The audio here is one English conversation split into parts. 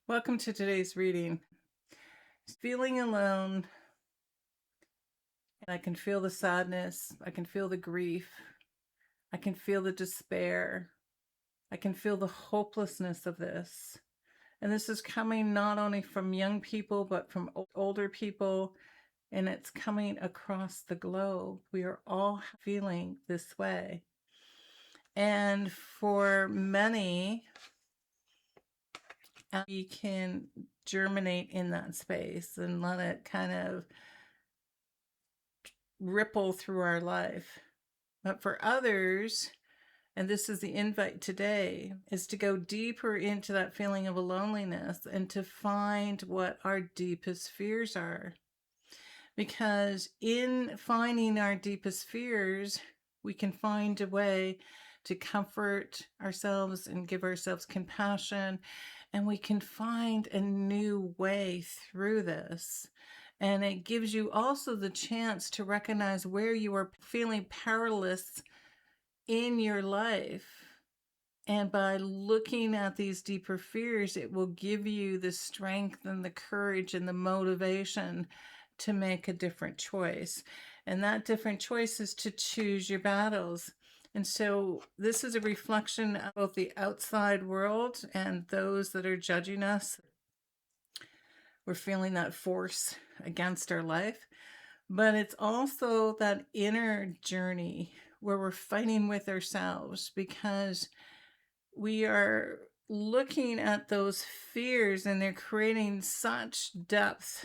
Welcome to today's reading. Feeling alone, and I can feel the sadness, I can feel the grief, I can feel the despair, I can feel the hopelessness of this. And this is coming not only from young people, but from older people, and it's coming across the globe. We are all feeling this way. And for many, we can germinate in that space and let it kind of ripple through our life. But for others, and this is the invite today, is to go deeper into that feeling of a loneliness and to find what our deepest fears are. Because in finding our deepest fears, we can find a way to comfort ourselves and give ourselves compassion, and we can find a new way through this. And it gives you also the chance to recognize where you are feeling powerless in your life. And by looking at these deeper fears, it will give you the strength and the courage and the motivation to make a different choice. And that different choice is to choose your battles. And so this is a reflection of both the outside world and those that are judging us. We're feeling that force against our life, but it's also that inner journey where we're fighting with ourselves because we are looking at those fears and they're creating such depth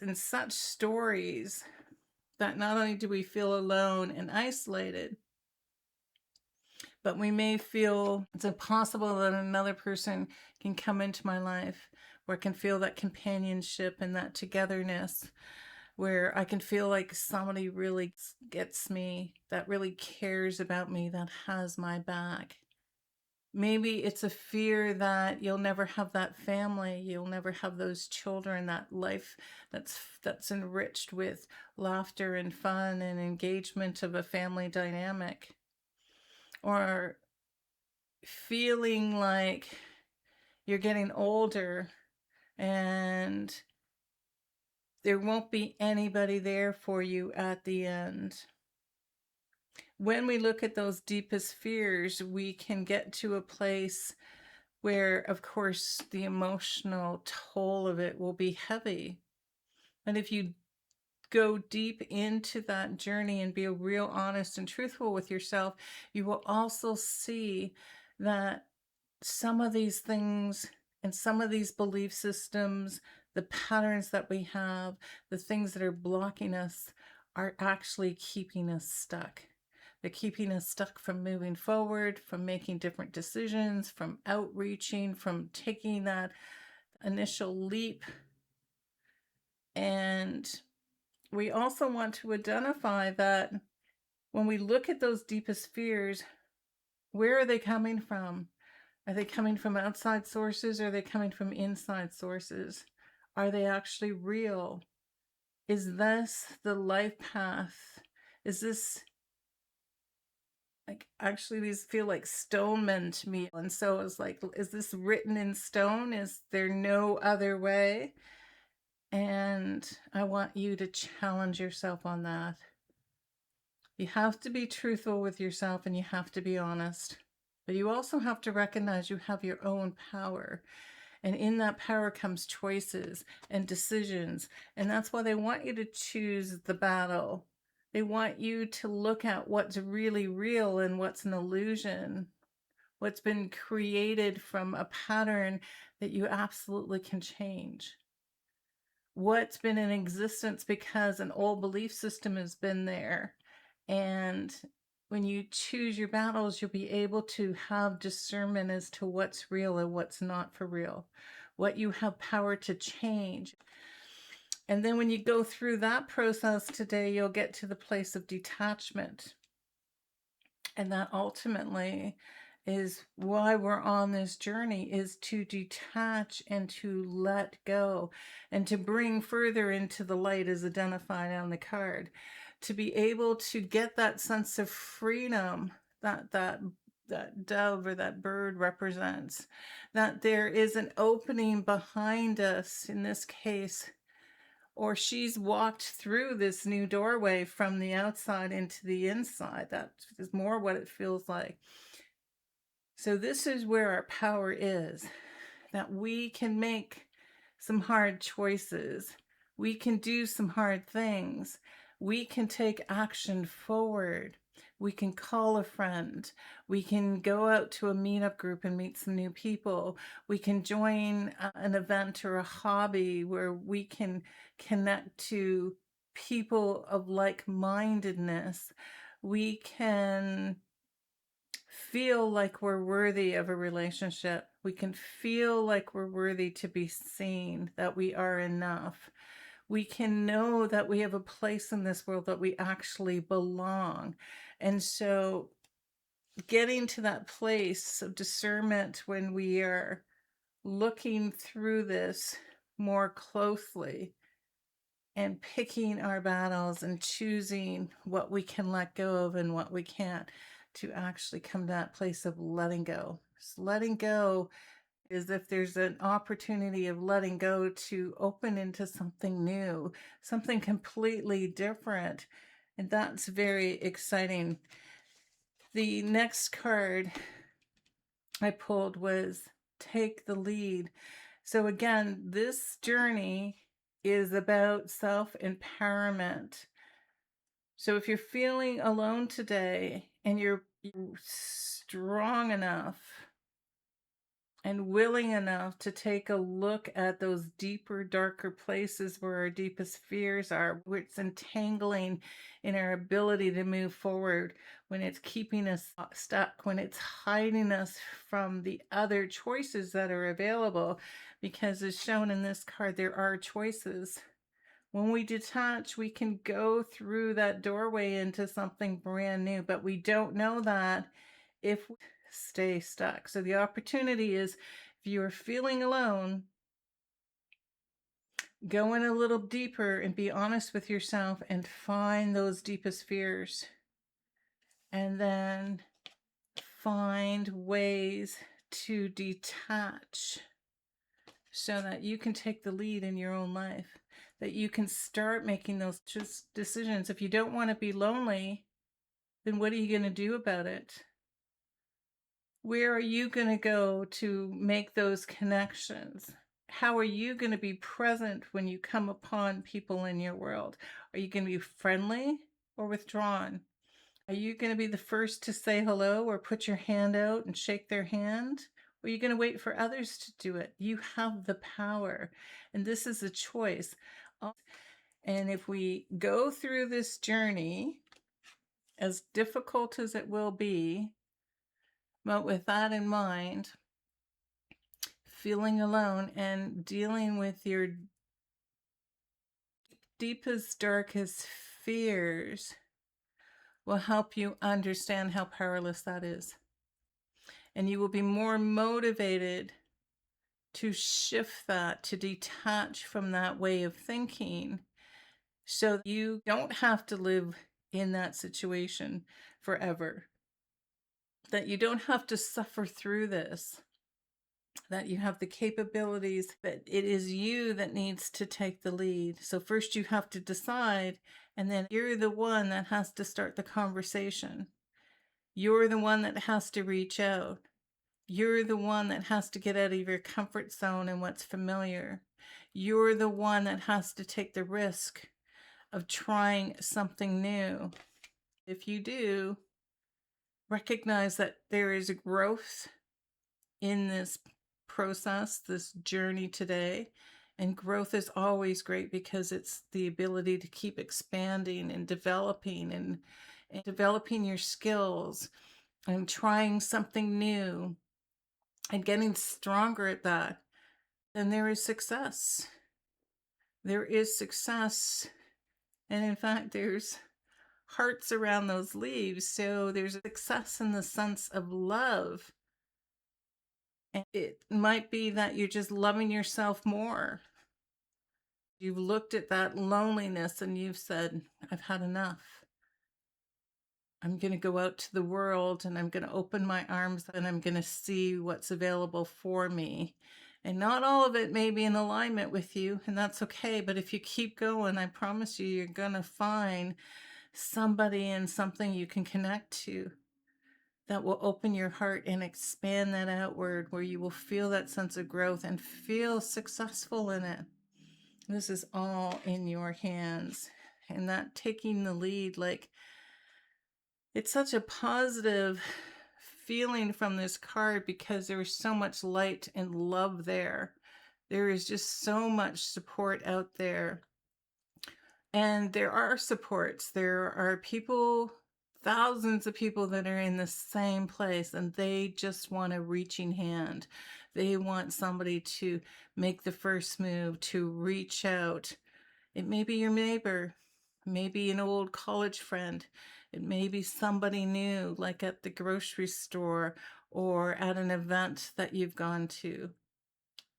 and such stories that not only do we feel alone and isolated, but we may feel it's impossible that another person can come into my life where I can feel that companionship and that togetherness, where I can feel like somebody really gets me, that really cares about me, that has my back. Maybe it's a fear that you'll never have that family, you'll never have those children, that life that's enriched with laughter and fun and engagement of a family dynamic. Or feeling like you're getting older and there won't be anybody there for you at the end. When we look at those deepest fears, we can get to a place where, of course, the emotional toll of it will be heavy. And if you go deep into that journey and be real honest and truthful with yourself, you will also see that some of these things and some of these belief systems, the patterns that we have, the things that are blocking us, are actually keeping us stuck. They're keeping us stuck from moving forward, from making different decisions, from outreaching, from taking that initial leap. And we also want to identify that when we look at those deepest fears, where are they coming from? Are they coming from outside sources or are they coming from inside sources? Are they actually real? Is this the life path? Is this like, actually these feel like stone men to me. And so it's like, is this written in stone? Is there no other way? And I want you to challenge yourself on that. You have to be truthful with yourself and you have to be honest. But you also have to recognize you have your own power. And in that power comes choices and decisions. And that's why they want you to choose the battle. They want you to look at what's really real and what's an illusion, what's been created from a pattern that you absolutely can change, what's been in existence because an old belief system has been there. And when you choose your battles, you'll be able to have discernment as to what's real and what's not for real, what you have power to change. And then when you go through that process today, you'll get to the place of detachment. And that ultimately is why we're on this journey, is to detach and to let go and to bring further into the light as identified on the card, to be able to get that sense of freedom, that that dove or that bird represents, that there is an opening behind us in this case, or she's walked through this new doorway from the outside into the inside. That is more what it feels like. So this is where our power is, that we can make some hard choices. We can do some hard things. We can take action forward. We can call a friend. We can go out to a meetup group and meet some new people. We can join an event or a hobby where we can connect to people of like-mindedness. We can feel like we're worthy of a relationship. We can feel like we're worthy to be seen, that we are enough. We can know that we have a place in this world, that we actually belong. And so getting to that place of discernment when we are looking through this more closely and picking our battles and choosing what we can let go of and what we can't, to actually come to that place of letting go. So letting go is, if there's an opportunity of letting go, to open into something new, something completely different. And that's very exciting. The next card I pulled was Take the Lead. So again, this journey is about self-empowerment. So if you're feeling alone today and you're strong enough and willing enough to take a look at those deeper, darker places where our deepest fears are, where it's entangling in our ability to move forward, when it's keeping us stuck, when it's hiding us from the other choices that are available, because as shown in this card, there are choices. When we detach, we can go through that doorway into something brand new, but we don't know that if we stay stuck. So the opportunity is, if you're feeling alone, go in a little deeper and be honest with yourself and find those deepest fears. And then find ways to detach so that you can take the lead in your own life, that you can start making those decisions. If you don't want to be lonely, then what are you going to do about it? Where are you going to go to make those connections? How are you going to be present when you come upon people in your world? Are you going to be friendly or withdrawn? Are you going to be the first to say hello or put your hand out and shake their hand? Or are you going to wait for others to do it? You have the power, and this is a choice. And if we go through this journey, as difficult as it will be, but with that in mind, feeling alone and dealing with your deepest, darkest fears will help you understand how powerless that is. And you will be more motivated to shift that, to detach from that way of thinking, so you don't have to live in that situation forever, that you don't have to suffer through this, that you have the capabilities, that it is you that needs to take the lead. So first you have to decide, and then you're the one that has to start the conversation. You're the one that has to reach out. You're the one that has to get out of your comfort zone and what's familiar. You're the one that has to take the risk of trying something new. If you do, recognize that there is a growth in this process, this journey today. And growth is always great because it's the ability to keep expanding and developing and developing your skills and trying something new and getting stronger at that. Then there is success. There is success. And in fact, there's hearts around those leaves. So there's success in the sense of love. And it might be that you're just loving yourself more. You've looked at that loneliness and you've said, I've had enough. I'm going to go out to the world and I'm going to open my arms and I'm going to see what's available for me. And not all of it may be in alignment with you, and that's okay. But if you keep going, I promise you, you're going to find somebody and something you can connect to that will open your heart and expand that outward, where you will feel that sense of growth and feel successful in it. This is all in your hands. And that taking the lead, like, it's such a positive feeling from this card because there is so much light and love there. There is just so much support out there. And there are supports. There are people, thousands of people that are in the same place, and they just want a reaching hand. They want somebody to make the first move, to reach out. It may be your neighbor, maybe an old college friend. It may be somebody new, like at the grocery store or at an event that you've gone to.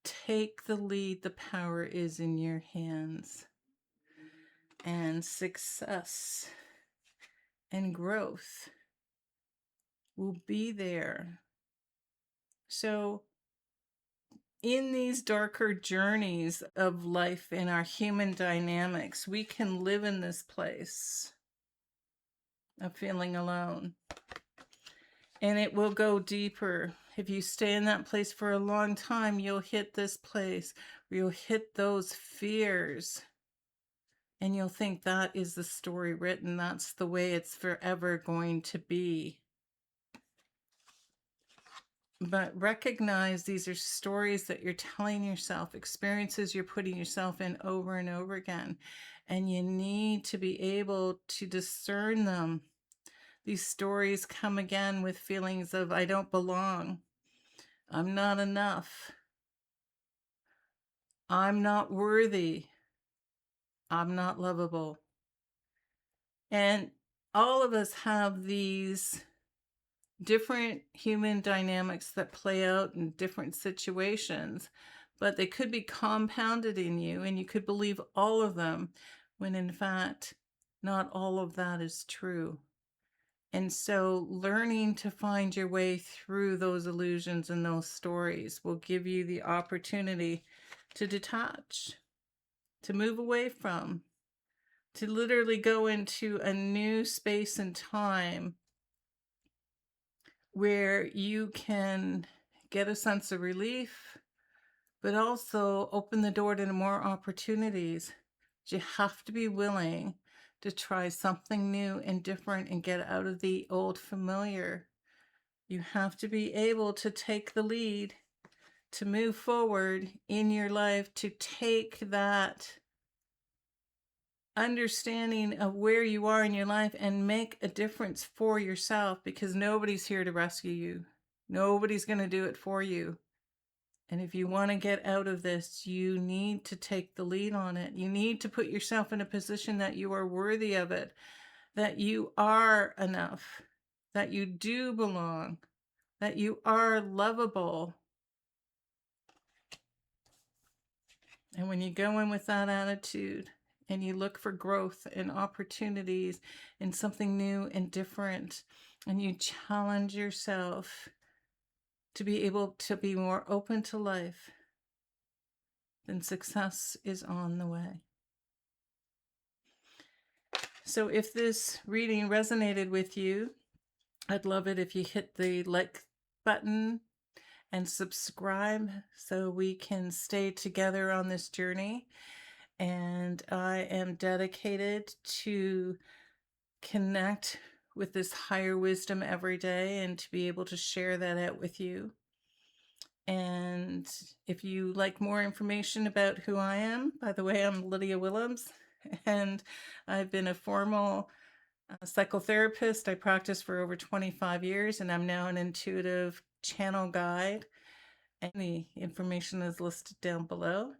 Take the lead. The power is in your hands. And success and growth will be there. So in these darker journeys of life, in our human dynamics, we can live in this place of feeling alone. And it will go deeper. If you stay in that place for a long time, you'll hit this place where you'll hit those fears. And you'll think that is the story written. That's the way it's forever going to be. But recognize these are stories that you're telling yourself, experiences you're putting yourself in over and over again. And you need to be able to discern them. These stories come again with feelings of, I don't belong. I'm not enough. I'm not worthy. I'm not lovable. And all of us have these different human dynamics that play out in different situations, but they could be compounded in you, and you could believe all of them when in fact not all of that is true. And so learning to find your way through those illusions and those stories will give you the opportunity to detach, to move away from, to literally go into a new space and time where you can get a sense of relief, but also open the door to more opportunities. You have to be willing to try something new and different and get out of the old familiar. You have to be able to take the lead, to move forward in your life, to take that understanding of where you are in your life and make a difference for yourself, because nobody's here to rescue you. Nobody's going to do it for you. And if you want to get out of this, you need to take the lead on it. You need to put yourself in a position that you are worthy of it, that you are enough, that you do belong, that you are lovable. And when you go in with that attitude and you look for growth and opportunities and something new and different, and you challenge yourself to be able to be more open to life, then success is on the way. So if this reading resonated with you, I'd love it if you hit the like button and subscribe so we can stay together on this journey. And I am dedicated to connect with this higher wisdom every day and to be able to share that out with you. And if you like more information about who I am, by the way, I'm Lydia Willems, and I've been a formal psychotherapist. I practiced for over 25 years, and I'm now an intuitive channel guide. And the information is listed down below.